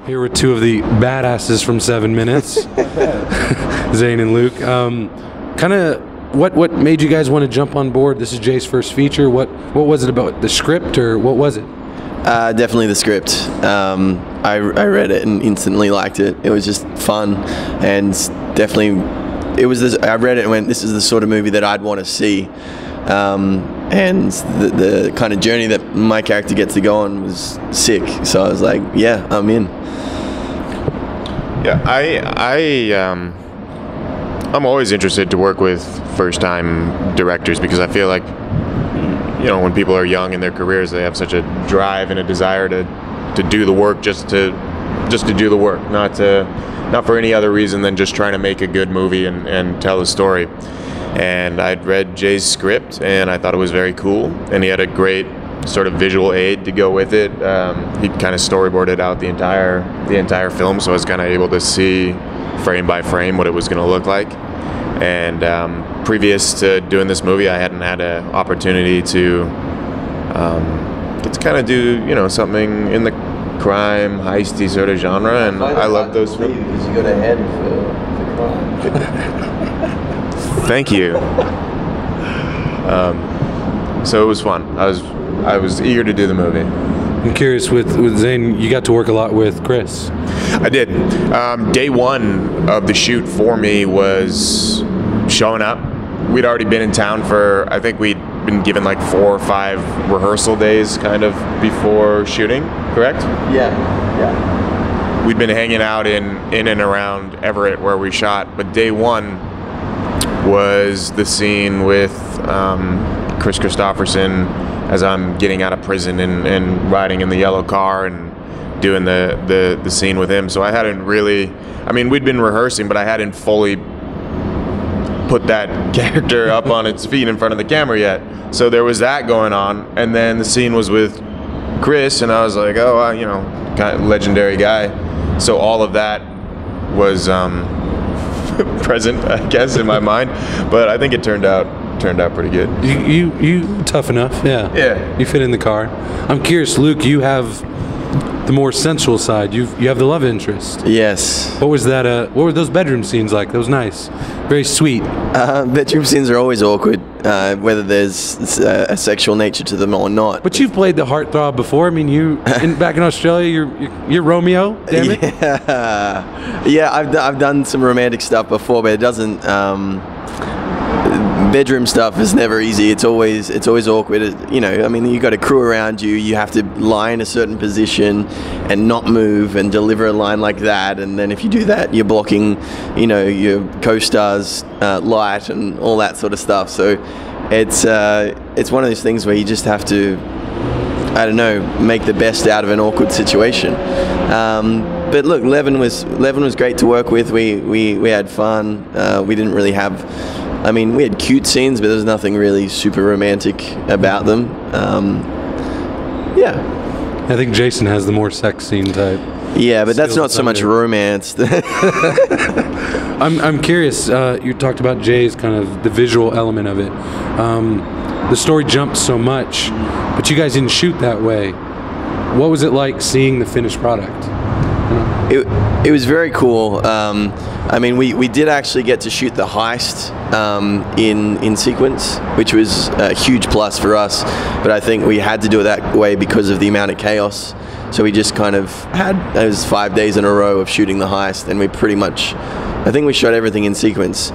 Here were two of the badasses from 7 Minutes, Zane and Luke. Kind of, what made you guys want to jump on board? This is Jay's first feature. What was it about the script, or what was it? Definitely the script. I read it and instantly liked it. It was just fun, and definitely it was this. I read it and went, "This is the sort of movie that I'd want to see." And the kind of journey that my character gets to go on was sick. So I was like, "Yeah, I'm in." Yeah, I'm always interested to work with first-time directors, because I feel like, you know, when people are young in their careers, they have such a drive and a desire to do the work just to do the work, not for any other reason than just trying to make a good movie and tell a story. And I'd read Jay's script, and I thought it was very cool, and he had a great sort of visual aid to go with it. He kind of storyboarded out the entire film, so I was kind of able to see frame by frame what it was going to look like. And previous to doing this movie, I hadn't had an opportunity to get to kind of do, you know, something in the crime, heisty sort of genre, and I love those films. Because you got a head for crime. Thank you. So it was fun. I was eager to do the movie. I'm curious, with Zane, you got to work a lot with Chris. I did. Day one of the shoot for me was showing up. We'd already been in town for, I think we'd been given like 4 or 5 rehearsal days kind of before shooting, correct? Yeah. We'd been hanging out in and around Everett where we shot, but day one was the scene with Chris Christopherson as I'm getting out of prison and riding in the yellow car and doing the scene with him. So I hadn't really, I mean, we'd been rehearsing, but I hadn't fully put that character up on its feet in front of the camera yet. So there was that going on, and then the scene was with Chris, and I was like, oh, you know, kind of legendary guy. So all of that was present, I guess, in my mind, but I think it turned out pretty good. You tough enough, yeah. Yeah. You fit in the car. I'm curious, Luke. You have the more sensual side. You have the love interest. Yes. What was that? What were those bedroom scenes like? That was nice. Very sweet. Bedroom scenes are always awkward, whether there's a sexual nature to them or not. But you've played the heartthrob before. I mean, back in Australia, you're Romeo. Damn it. Yeah. I've done some romantic stuff before, but it doesn't. Bedroom stuff is never easy. It's always awkward. You know, I mean, you got a crew around you. You have to lie in a certain position and not move and deliver a line like that. And then if you do that, you're blocking, you know, your co-star's light and all that sort of stuff. So it's one of those things where you just have to, I don't know, make the best out of an awkward situation. But look, Levin was great to work with. We had fun. We didn't really have. I mean, we had cute scenes, but there's nothing really super romantic about them. Yeah. I think Jason has the more sex scene type. Yeah, but that's not so much romance. I'm curious. You talked about Jay's kind of the visual element of it. The story jumps so much, but you guys didn't shoot that way. What was it like seeing the finished product? It was very cool. I mean, we did actually get to shoot the heist in sequence, which was a huge plus for us. But I think we had to do it that way because of the amount of chaos. So we just kind of had those 5 days in a row of shooting the heist, and we pretty much, I think we shot everything in sequence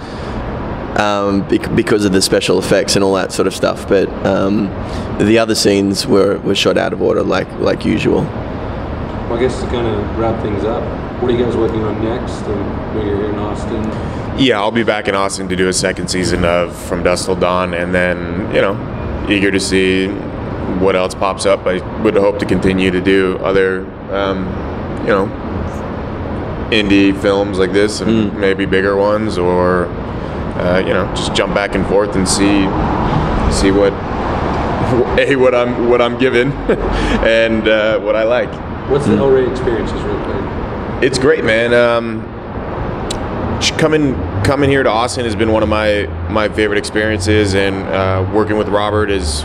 because of the special effects and all that sort of stuff. But the other scenes were shot out of order, like usual. Well, I guess to kind of wrap things up, what are you guys working on next when you're here in Austin? Yeah, I'll be back in Austin to do a second season of From Dusk Till Dawn, and then, you know, eager to see what else pops up. I would hope to continue to do other, you know, indie films like this, and maybe bigger ones, or you know, just jump back and forth and see what I'm given and what I like. What's the LRA experience is real quick? It's great, man. Coming here to Austin has been one of my favorite experiences, and working with Robert has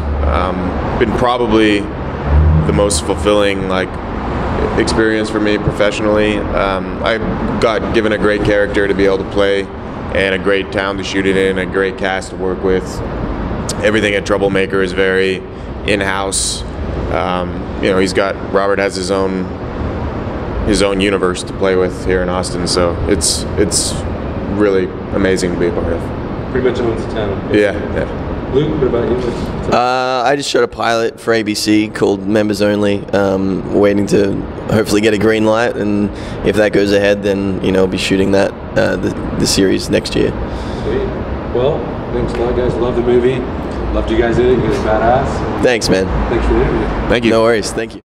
been probably the most fulfilling, like, experience for me professionally. I got given a great character to be able to play, and a great town to shoot it in, a great cast to work with. Everything at Troublemaker is very in-house. Robert has his own universe to play with here in Austin, so it's really amazing to be a part of. Pretty much owns the town. Yeah. Luke, what about you? I just shot a pilot for ABC called Members Only, waiting to hopefully get a green light, and if that goes ahead, then I'll be shooting that the series next year. Sweet. Well, thanks a lot, guys. Love the movie. Loved you guys in it. You guys are badass. Thanks, man. Thanks for the interview. Thank you. No worries. Thank you.